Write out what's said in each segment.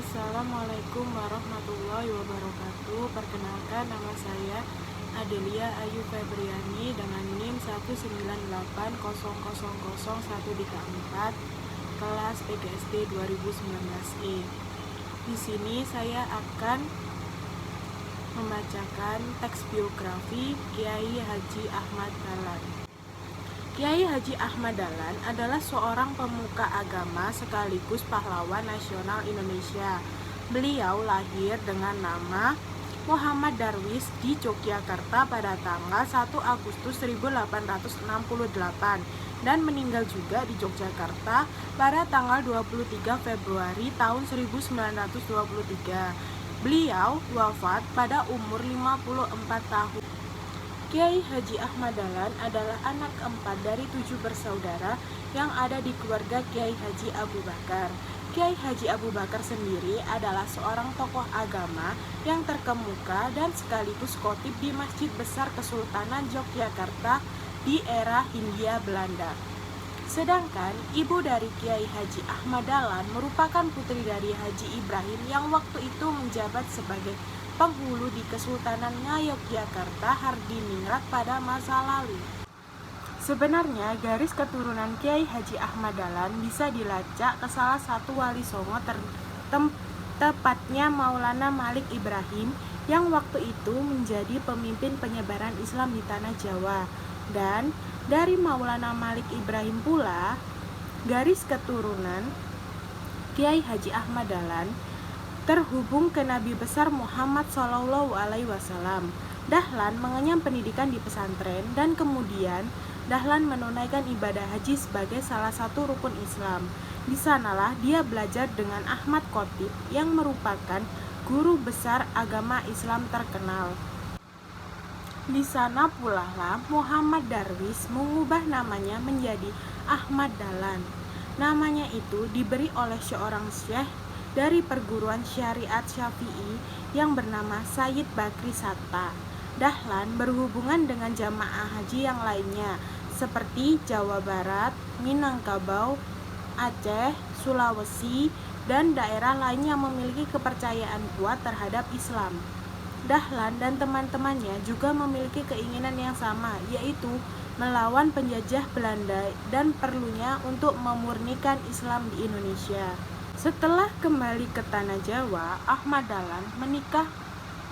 Assalamualaikum warahmatullahi wabarakatuh. Perkenalkan, nama saya Adelia Ayu Febriani dengan NIM 1980001 kelas PGSD 2019E. Di sini saya akan membacakan teks biografi Kiai Haji Ahmad Dahlan. Kiai Haji Ahmad Dahlan adalah seorang pemuka agama sekaligus pahlawan nasional Indonesia. Beliau lahir dengan nama Muhammad Darwis di Yogyakarta pada tanggal 1 Agustus 1868 dan meninggal juga di Yogyakarta pada tanggal 23 Februari tahun 1923. Beliau wafat pada umur 54 tahun. Kiai Haji Ahmad Dahlan adalah anak keempat dari 7 bersaudara yang ada di keluarga Kiai Haji Abu Bakar. Kiai Haji Abu Bakar sendiri adalah seorang tokoh agama yang terkemuka dan sekaligus khatib di Masjid Besar Kesultanan Yogyakarta di era Hindia Belanda. Sedangkan ibu dari Kiai Haji Ahmad Dahlan merupakan putri dari Haji Ibrahim yang waktu itu menjabat sebagai penghulu di Kesultanan Yogyakarta Hardiningrat pada masa lalu. Sebenarnya garis keturunan Kiai Haji Ahmad Dahlan bisa dilacak ke salah satu wali songo tepatnya Maulana Malik Ibrahim yang waktu itu menjadi pemimpin penyebaran Islam di tanah Jawa. Dan dari Maulana Malik Ibrahim pula garis keturunan Kiai Haji Ahmad Dahlan terhubung ke Nabi besar Muhammad SAW. Dahlan mengenyam pendidikan di pesantren dan kemudian Dahlan menunaikan ibadah haji sebagai salah satu rukun Islam. Di sanalah dia belajar dengan Ahmad Khatib yang merupakan guru besar agama Islam terkenal. Di sana pula lah Muhammad Darwis mengubah namanya menjadi Ahmad Dahlan. Namanya itu diberi oleh seorang syekh dari perguruan syariat Syafi'i yang bernama Sayyid Bakri Satta. Dahlan berhubungan dengan jamaah haji yang lainnya seperti Jawa Barat, Minangkabau, Aceh, Sulawesi, dan daerah lain yang memiliki kepercayaan kuat terhadap Islam. Dahlan dan teman-temannya juga memiliki keinginan yang sama, yaitu melawan penjajah Belanda dan perlunya untuk memurnikan Islam di Indonesia. Setelah kembali ke tanah Jawa, Ahmad Dahlan menikah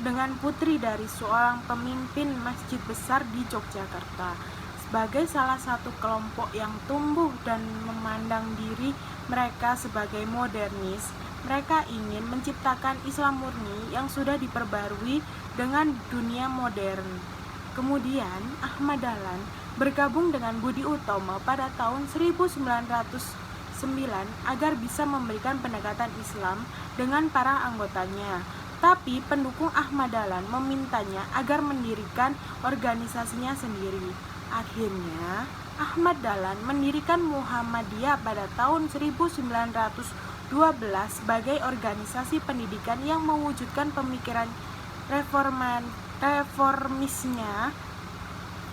dengan putri dari seorang pemimpin masjid besar di Yogyakarta. Sebagai salah satu kelompok yang tumbuh dan memandang diri mereka sebagai modernis, mereka ingin menciptakan Islam murni yang sudah diperbarui dengan dunia modern. Kemudian Ahmad Dahlan bergabung dengan Budi Utomo pada tahun 1909 agar bisa memberikan pendekatan Islam dengan para anggotanya. Tapi pendukung Ahmad Dahlan memintanya agar mendirikan organisasinya sendiri. Akhirnya Ahmad Dahlan mendirikan Muhammadiyah pada tahun 1912 sebagai organisasi pendidikan yang mewujudkan pemikiran reformisnya.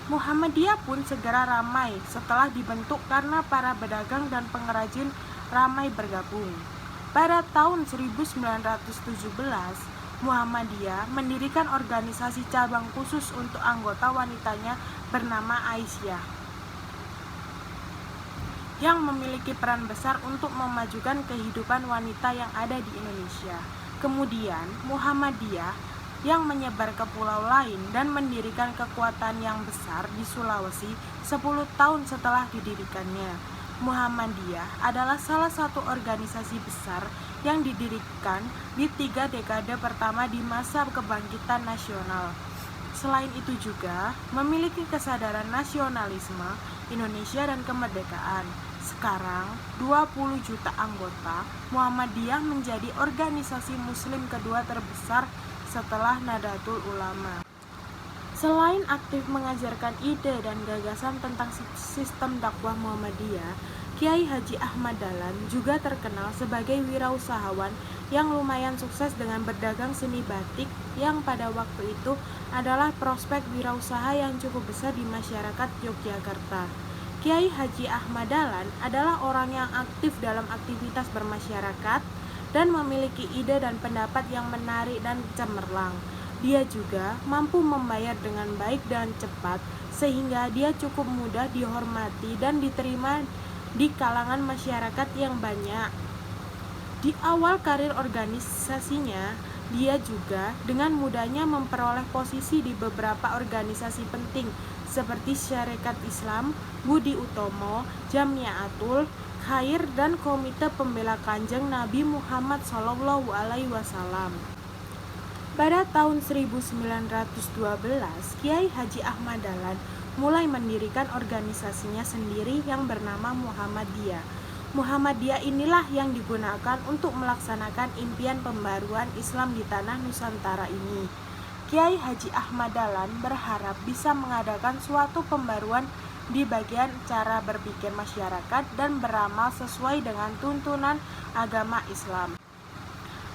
Muhammadiyah pun segera ramai setelah dibentuk karena para pedagang dan pengrajin ramai bergabung. Pada tahun 1917, Muhammadiyah mendirikan organisasi cabang khusus untuk anggota wanitanya bernama Aisyah, yang memiliki peran besar untuk memajukan kehidupan wanita yang ada di Indonesia. Kemudian Muhammadiyah yang menyebar ke pulau lain dan mendirikan kekuatan yang besar di Sulawesi 10 tahun setelah didirikannya. Muhammadiyah adalah salah satu organisasi besar yang didirikan di 3 dekade pertama di masa kebangkitan nasional. Selain itu juga memiliki kesadaran nasionalisme Indonesia dan kemerdekaan. Sekarang 20 juta anggota, Muhammadiyah menjadi organisasi muslim kedua terbesar setelah Nahdlatul Ulama. Selain aktif mengajarkan ide dan gagasan tentang sistem dakwah Muhammadiyah, Kiai Haji Ahmad Dahlan juga terkenal sebagai wirausahawan yang lumayan sukses dengan berdagang seni batik yang pada waktu itu adalah prospek wirausaha yang cukup besar di masyarakat Yogyakarta. Kiai Haji Ahmad Dahlan adalah orang yang aktif dalam aktivitas bermasyarakat dan memiliki ide dan pendapat yang menarik dan cemerlang. Dia juga mampu membayar dengan baik dan cepat, sehingga dia cukup mudah dihormati dan diterima di kalangan masyarakat yang banyak. Di awal karir organisasinya, dia juga dengan mudahnya memperoleh posisi di beberapa organisasi penting seperti Syarikat Islam, Budi Utomo, Jamiatul Khair, dan Komite Pembela Kanjeng Nabi Muhammad SAW. Pada tahun 1912, Kiai Haji Ahmad Dahlan mulai mendirikan organisasinya sendiri yang bernama Muhammadiyah. Muhammadiyah inilah yang digunakan untuk melaksanakan impian pembaruan Islam di tanah Nusantara ini. Kiai Haji Ahmad Dahlan berharap bisa mengadakan suatu pembaruan di bagian cara berpikir masyarakat dan beramal sesuai dengan tuntunan agama Islam.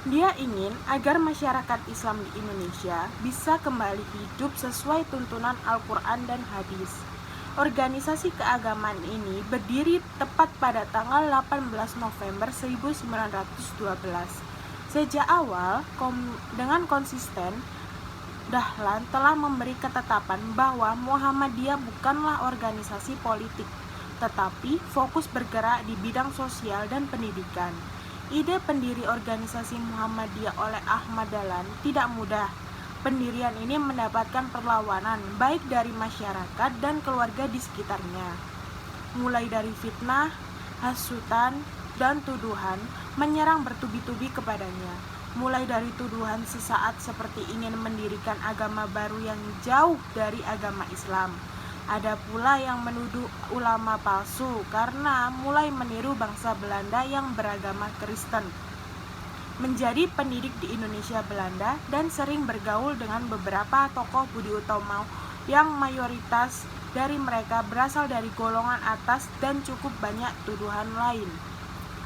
Dia ingin agar masyarakat Islam di Indonesia bisa kembali hidup sesuai tuntunan Al-Quran dan hadis. Organisasi keagamaan ini berdiri tepat pada tanggal 18 November 1912. Sejak awal, dengan konsisten, Dahlan telah memberi ketetapan bahwa Muhammadiyah bukanlah organisasi politik, tetapi fokus bergerak di bidang sosial dan pendidikan. Ide pendiri organisasi Muhammadiyah oleh Ahmad Dahlan tidak mudah. Pendirian ini mendapatkan perlawanan baik dari masyarakat dan keluarga di sekitarnya. Mulai dari fitnah, hasutan, dan tuduhan menyerang bertubi-tubi kepadanya. Mulai dari tuduhan sesaat seperti ingin mendirikan agama baru yang jauh dari agama Islam. Ada pula yang menuduh ulama palsu karena mulai meniru bangsa Belanda yang beragama Kristen. Menjadi pendidik di Indonesia Belanda dan sering bergaul dengan beberapa tokoh Budi Utomo yang mayoritas dari mereka berasal dari golongan atas dan cukup banyak tuduhan lain.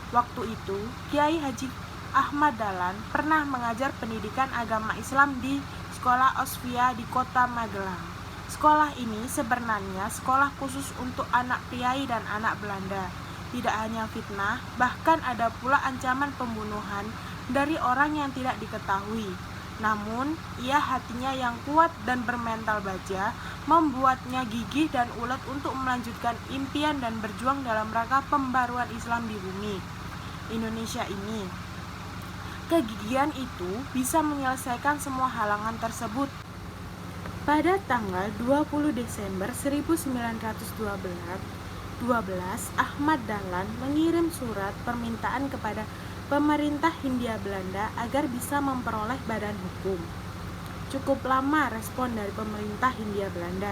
Waktu itu, Kiai Haji Ahmad Dahlan pernah mengajar pendidikan agama Islam di Sekolah Osvia di Kota Magelang. Sekolah ini sebenarnya sekolah khusus untuk anak priai dan anak Belanda. Tidak hanya fitnah, bahkan ada pula ancaman pembunuhan dari orang yang tidak diketahui. Namun, ia hatinya yang kuat dan bermental baja membuatnya gigih dan ulet untuk melanjutkan impian dan berjuang dalam rangka pembaruan Islam di bumi Indonesia ini. Kegigihan itu bisa menyelesaikan semua halangan tersebut. Pada tanggal 20 Desember 1912, Ahmad Dahlan mengirim surat permintaan kepada pemerintah Hindia Belanda agar bisa memperoleh badan hukum. Cukup lama respon dari pemerintah Hindia Belanda.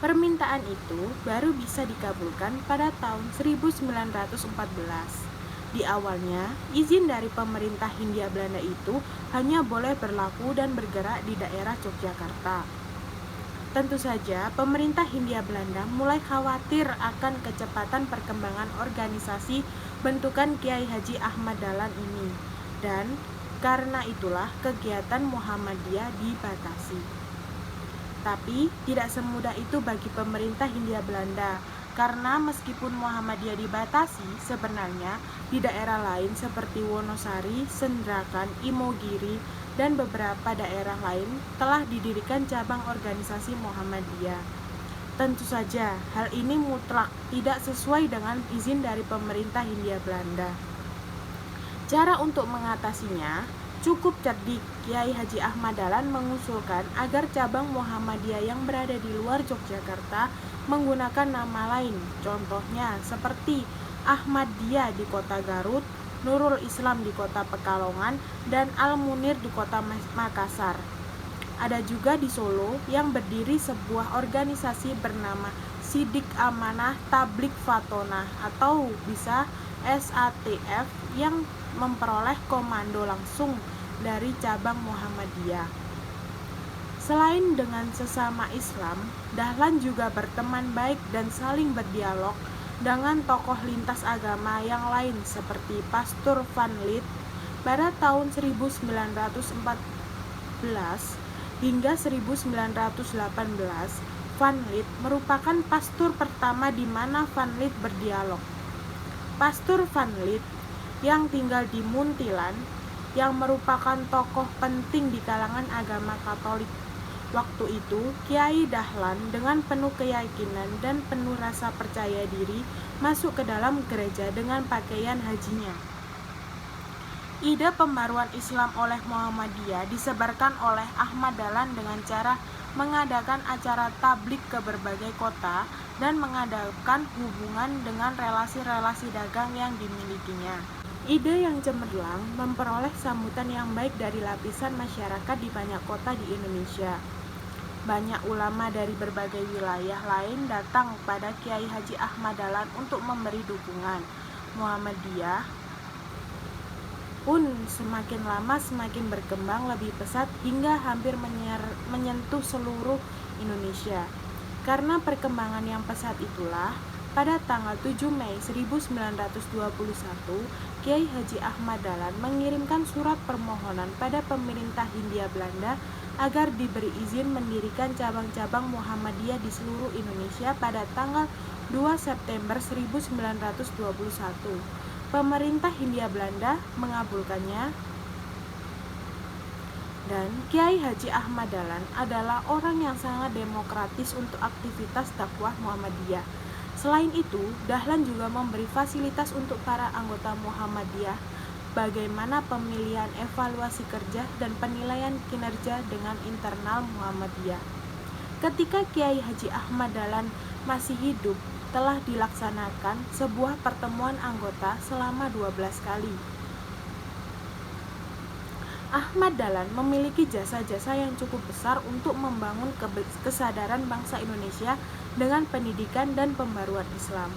Permintaan itu baru bisa dikabulkan pada tahun 1914. Di awalnya, izin dari pemerintah Hindia Belanda itu hanya boleh berlaku dan bergerak di daerah Yogyakarta. Tentu saja, pemerintah Hindia Belanda mulai khawatir akan kecepatan perkembangan organisasi bentukan Kiai Haji Ahmad Dahlan ini, dan karena itulah kegiatan Muhammadiyah dibatasi. Tapi tidak semudah itu bagi pemerintah Hindia Belanda, karena meskipun Muhammadiyah dibatasi, sebenarnya di daerah lain seperti Wonosari, Sendrakan, Imogiri, dan beberapa daerah lain telah didirikan cabang organisasi Muhammadiyah. Tentu saja, hal ini mutlak tidak sesuai dengan izin dari pemerintah Hindia Belanda. Cara untuk mengatasinya cukup cerdik. Kiai Haji Ahmad Dahlan mengusulkan agar cabang Muhammadiyah yang berada di luar Yogyakarta menggunakan nama lain. Contohnya seperti Ahmadiyah di kota Garut, Nurul Islam di kota Pekalongan, dan Al-Munir di kota Makassar. Ada juga di Solo yang berdiri sebuah organisasi bernama Sidik Amanah Tablik Fatona atau bisa SATF yang memperoleh komando langsung dari cabang Muhammadiyah. Selain dengan sesama Islam, Dahlan juga berteman baik dan saling berdialog dengan tokoh lintas agama yang lain seperti Pastor Van Lith. Pada tahun 1914 hingga 1918, Van Lith merupakan pastor pertama di mana Van Lith berdialog. Pastor Van Lith yang tinggal di Muntilan, yang merupakan tokoh penting di kalangan agama Katolik. Waktu itu, Kiai Dahlan dengan penuh keyakinan dan penuh rasa percaya diri masuk ke dalam gereja dengan pakaian hajinya. Ide pembaruan Islam oleh Muhammadiyah disebarkan oleh Ahmad Dahlan dengan cara mengadakan acara tablik ke berbagai kota dan mengadakan hubungan dengan relasi-relasi dagang yang dimilikinya. Ide yang cemerlang memperoleh sambutan yang baik dari lapisan masyarakat di banyak kota di Indonesia. Banyak ulama dari berbagai wilayah lain datang pada Kiai Haji Ahmad Dahlan untuk memberi dukungan. Muhammadiyah pun semakin lama semakin berkembang lebih pesat hingga hampir menyentuh seluruh Indonesia. Karena perkembangan yang pesat itulah, pada tanggal 7 Mei 1921, Kiai Haji Ahmad Dahlan mengirimkan surat permohonan pada pemerintah Hindia Belanda agar diberi izin mendirikan cabang-cabang Muhammadiyah di seluruh Indonesia pada tanggal 2 September 1921. Pemerintah Hindia Belanda mengabulkannya, dan Kiai Haji Ahmad Dahlan adalah orang yang sangat demokratis untuk aktivitas dakwah Muhammadiyah. Selain itu, Dahlan juga memberi fasilitas untuk para anggota Muhammadiyah, bagaimana pemilihan evaluasi kerja dan penilaian kinerja dengan internal Muhammadiyah. Ketika Kiai Haji Ahmad Dahlan masih hidup, telah dilaksanakan sebuah pertemuan anggota selama 12 kali. Ahmad Dahlan memiliki jasa-jasa yang cukup besar untuk membangun kesadaran bangsa Indonesia dengan pendidikan dan pembaruan Islam.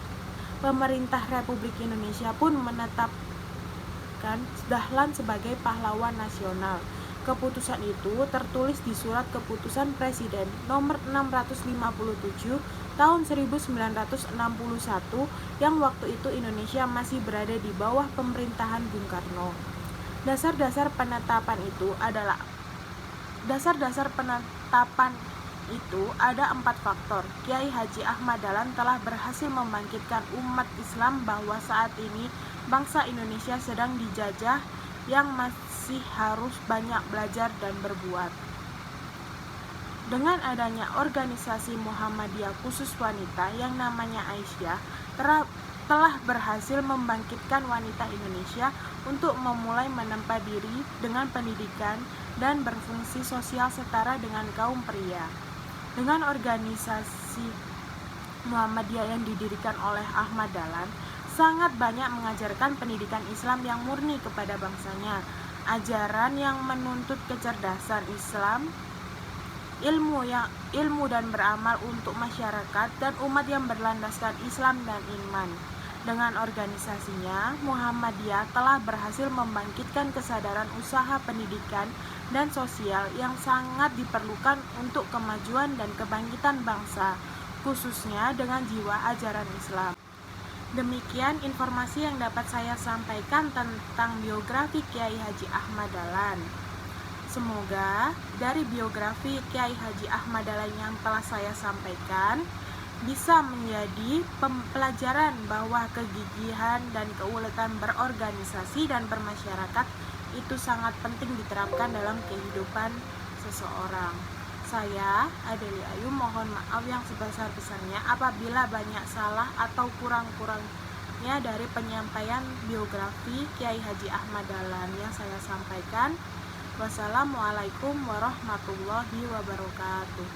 Pemerintah Republik Indonesia pun menetapkan Dahlan sebagai pahlawan nasional. Keputusan itu tertulis di Surat Keputusan Presiden nomor 657 tahun 1961 yang waktu itu Indonesia masih berada di bawah pemerintahan Bung Karno. Dasar-dasar penetapan itu ada 4 faktor. Kiai Haji Ahmad Dahlan telah berhasil membangkitkan umat Islam bahwa saat ini bangsa Indonesia sedang dijajah yang masih harus banyak belajar dan berbuat. Dengan adanya organisasi Muhammadiyah khusus wanita yang namanya Aisyah telah berhasil membangkitkan wanita Indonesia untuk memulai menempa diri dengan pendidikan dan berfungsi sosial setara dengan kaum pria. Dengan organisasi Muhammadiyah yang didirikan oleh Ahmad Dahlan, sangat banyak mengajarkan pendidikan Islam yang murni kepada bangsanya, ajaran yang menuntut kecerdasan Islam, ilmu dan beramal untuk masyarakat dan umat yang berlandaskan Islam dan iman. Dengan organisasinya, Muhammadiyah telah berhasil membangkitkan kesadaran usaha pendidikan dan sosial yang sangat diperlukan untuk kemajuan dan kebangkitan bangsa, khususnya dengan jiwa ajaran Islam. Demikian informasi yang dapat saya sampaikan tentang biografi Kiai Haji Ahmad Dahlan. Semoga dari biografi Kiai Haji Ahmad Dahlan yang telah saya sampaikan bisa menjadi pelajaran bahwa kegigihan dan keuletan berorganisasi dan bermasyarakat itu sangat penting diterapkan dalam kehidupan seseorang. Saya, Adeli Ayu, mohon maaf yang sebesar-besarnya apabila banyak salah atau kurang-kurangnya dari penyampaian biografi Kiai Haji Ahmad Dahlan yang saya sampaikan. Wassalamualaikum warahmatullahi wabarakatuh.